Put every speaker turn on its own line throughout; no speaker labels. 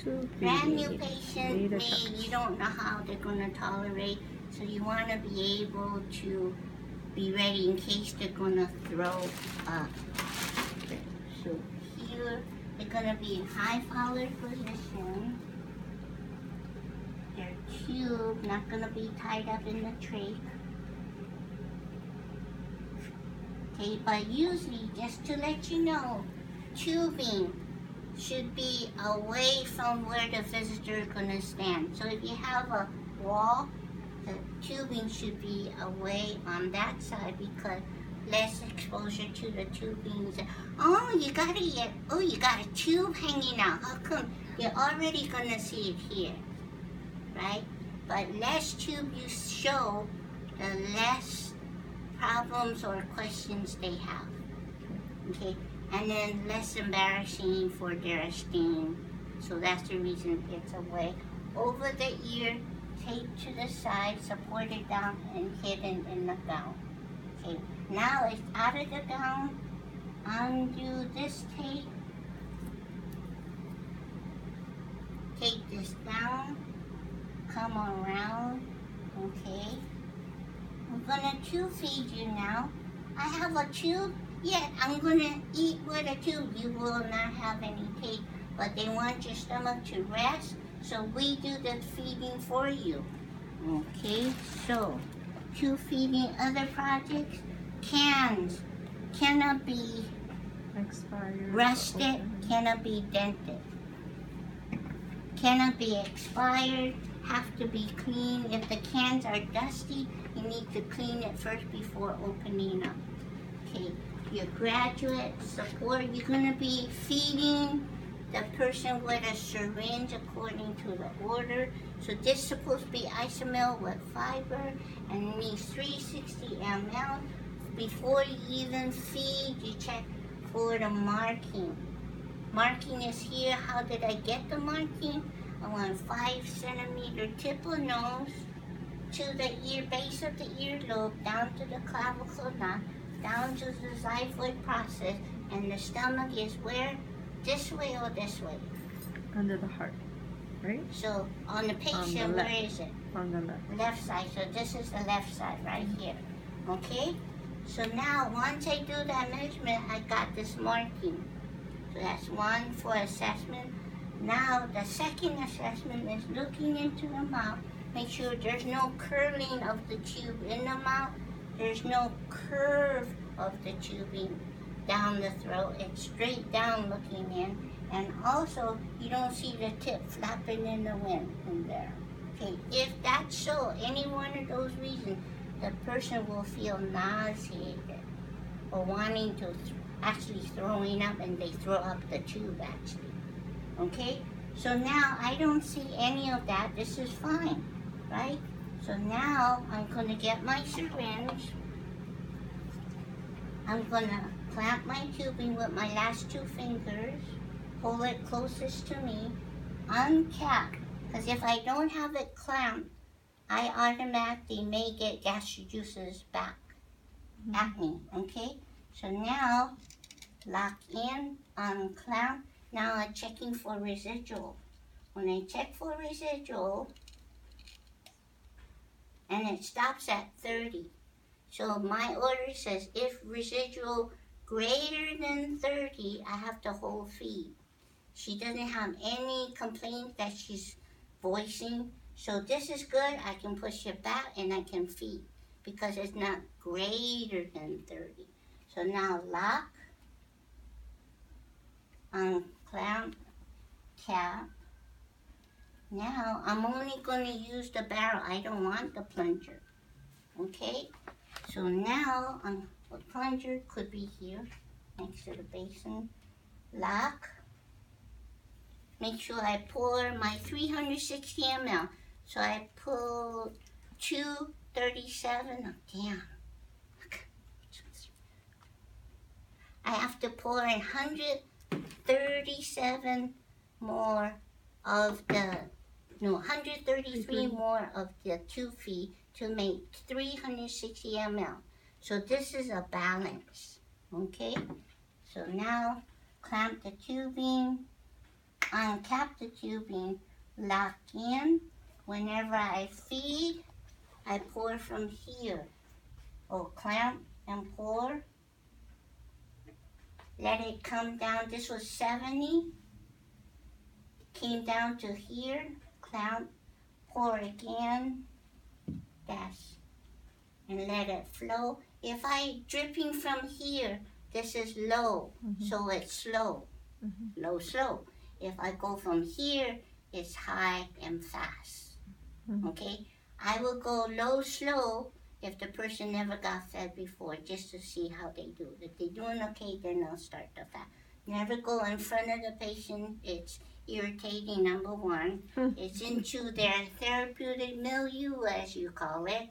Brand new patient, you don't know how they're going to tolerate, so you want to be able to be ready in case they're going to throw up. So here, they're going to be in high powered position. Their tube not going to be tied up in the trach. Okay, but usually, just to let you know, tubing should be away from where the visitor is going to stand. So if you have a wall, the tubing should be away on that side because less exposure to the tubing. Oh, you got a tube hanging out. How come? You're already going to see it here, right? But less tube you show, the less problems or questions they have. Okay? And then less embarrassing for their esteem. So that's the reason it's away. Over the ear, tape to the side, support it down and hidden in the gown. Okay, now it's out of the gown. Undo this tape. Take this down. Come around. Okay. I'm gonna tube feed you now. I have a tube. Yeah, I'm gonna eat with a tube. You will not have any tape, but they want your stomach to rest, so we do the feeding for you. Okay, so tube feeding, other projects, cans cannot be
expired,
rusted, cannot be dented, cannot be expired, have to be clean. If the cans are dusty, you need to clean it first before opening up. Okay. Your graduate support, you're going to be feeding the person with a syringe according to the order. So this is supposed to be isomil with fiber and needs 360 ml. Before you even feed, you check for the marking. Marking is here. How did I get the marking? I want 5 centimeter tip of nose to the ear, base of the earlobe, down to the clavicle knot, down to the xiphoid process, and the stomach is where? This way or this way?
Under the heart, right?
So on the patient, where is it?
On the left.
Left side. So this is the left side right here. Okay? So now once I do that measurement, I got this marking. So that's one for assessment. Now the second assessment is looking into the mouth. Make sure there's no curling of the tube in the mouth. There's no curve of the tubing down the throat. It's straight down looking in. And also, you don't see the tip flapping in the wind in there. Okay, if that's so, any one of those reasons, the person will feel nauseated or wanting to actually throwing up, and they throw up the tube actually. Okay, so now I don't see any of that. This is fine, right? So now I'm going to get my syringe. I'm going to clamp my tubing with my last 2 fingers. Pull it closest to me. Uncap. Because if I don't have it clamped, I automatically may get gastric juices back at me. Okay? So now, lock in, unclamp. Now I'm checking for residual. When I check for residual, and it stops at 30. So my order says if residual greater than 30, I have to hold feed. She doesn't have any complaints that she's voicing. So this is good. I can push it back and I can feed because it's not greater than 30. So now lock, unclamp, cap. Now, I'm only going to use the barrel. I don't want the plunger. Okay? So now, the plunger could be here, next to the basin. Lock. Make sure I pour my 360 ml. So I pull 237. Oh, damn. I have to pour in 137 more of the 133 more of the tube feed to make 360 ml. So this is a balance, okay? So now clamp the tubing, uncap the tubing, lock in. Whenever I feed, I pour from here. Oh, clamp and pour. Let it come down. This was 70. Came down to here. Clamp, pour again. That's, and let it flow. If I dripping from here, this is low, so it's slow. Low, slow. If I go from here, it's high and fast. Okay? I will go low, slow if the person never got fed before, just to see how they do. If they're doing okay, then I'll start the fast. Never go in front of the patient. It's irritating, number one. It's into their therapeutic milieu, as you call it.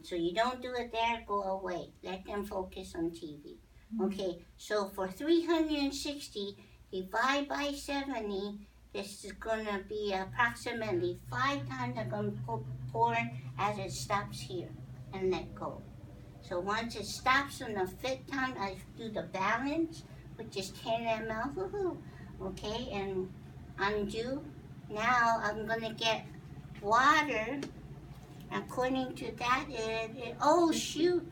So you don't do it there, go away. Let them focus on TV. Okay, so for 360, divide by 70, this is going to be approximately 5 times. I'm going to pour as it stops here and let go. So once it stops on the 5th time, I do the balance, which is 10 ml. Okay, and undo. Now I'm going to get water. According to that, oh shoot.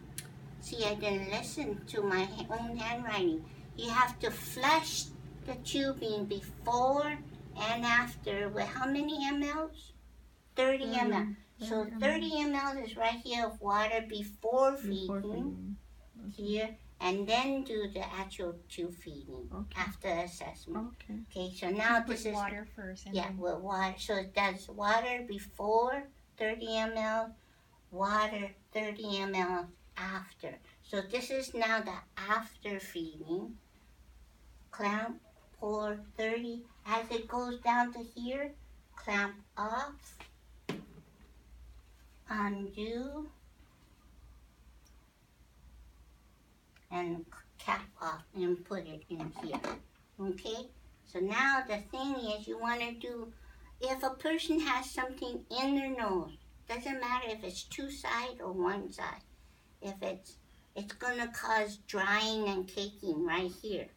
See, I didn't listen to my own handwriting. You have to flush the tubing before and after with how many mLs? 30 ml. So 30 ml is right here of water before feeding. Here, and then do the actual tube feeding after assessment. Okay, so now this is
water first. And
yeah,
then...
with water. So it does water before 30 ml, water 30 ml after. So this is now the after feeding. Clamp, pour 30. As it goes down to here, clamp off, undo, and cap off and put it in here. Okay? So now the thing is, you want to do, if a person has something in their nose, doesn't matter if it's 2 sides or 1 side. If it's going to cause drying and caking right here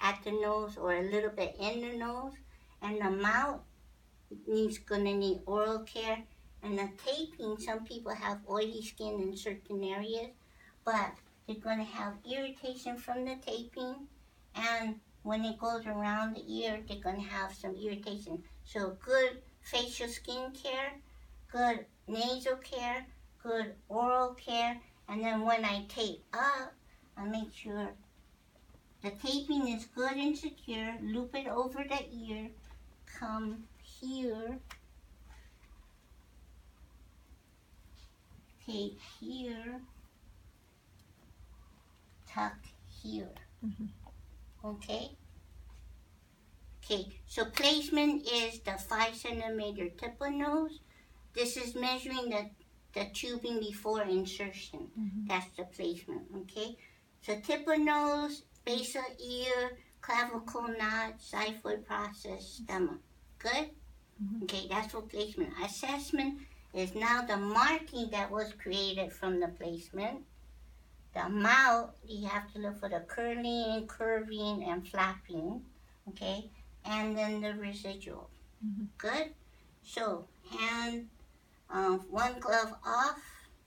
at the nose or a little bit in the nose, and the mouth going to need oral care. And the taping, some people have oily skin in certain areas, but they're going to have irritation from the taping, and when it goes around the ear, they're going to have some irritation. So good facial skin care, good nasal care, good oral care, and then when I tape up, I make sure the taping is good and secure, loop it over the ear, come here, tape here, tuck here. Okay? Okay, so placement is the 5 centimeter tip of nose. This is measuring the tubing before insertion. That's the placement, okay? So tip of nose, base of ear, clavicle knot, xiphoid process, stomach. Good? Okay, that's for placement. Assessment is now the marking that was created from the placement. The mouth, you have to look for the curling, curving, and flapping, okay? And then the residual. Good? So, hand, 1 glove off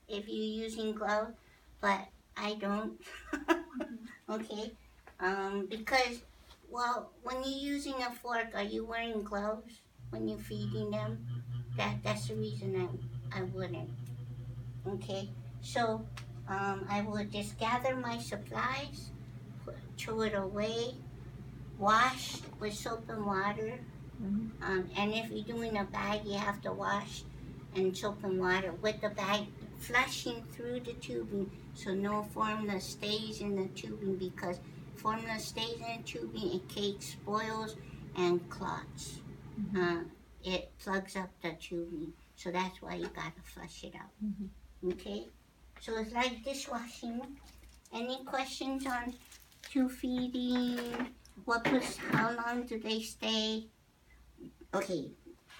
if you're using glove, but I don't, okay? Because, well, when you're using a fork, are you wearing gloves when you're feeding them? That's the reason I wouldn't, okay? So, I would just gather my supplies, throw it away, wash with soap and water. And if you're doing a bag, you have to wash and soap and water with the bag, flushing through the tubing so no formula stays in the tubing, because formula stays in the tubing, it cakes, spoils, and clots. It plugs up the tubing, so that's why you gotta flush it out. Okay? So it's like dishwashing. Any questions on tube feeding? How long do they stay? Okay,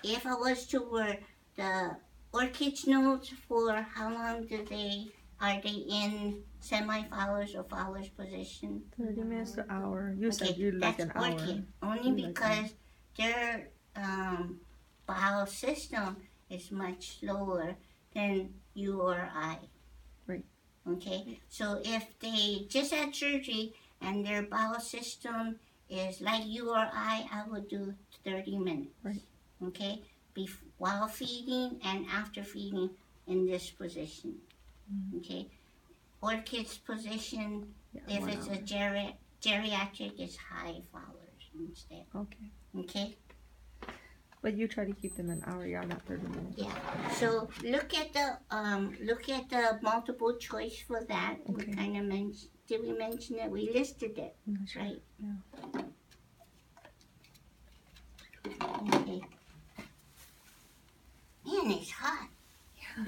if I was to wear the orchid's notes for how long do they are they in semi-Fowler's or Fowler's position?
30 minutes to hour. You said you like
that's
an hour.
orchid. Only
You like
because their bowel system is much slower than you or I.
Right.
Okay, so if they just had surgery and their bowel system is like you or I would do 30 minutes.
Right.
Okay, while feeding and after feeding in this position. Okay, orchid's position,
Yeah,
if
1
it's
hour.
a geriatric, is high Fowler's instead.
Okay.
Okay.
But you try to keep them an hour, yeah, not 30 minutes.
Yeah. So look at the multiple choice for that.
Okay.
We kind of mentioned. Did we mention it? We listed it,
I'm not sure.
right?
Yeah.
Okay. Man, it's hot.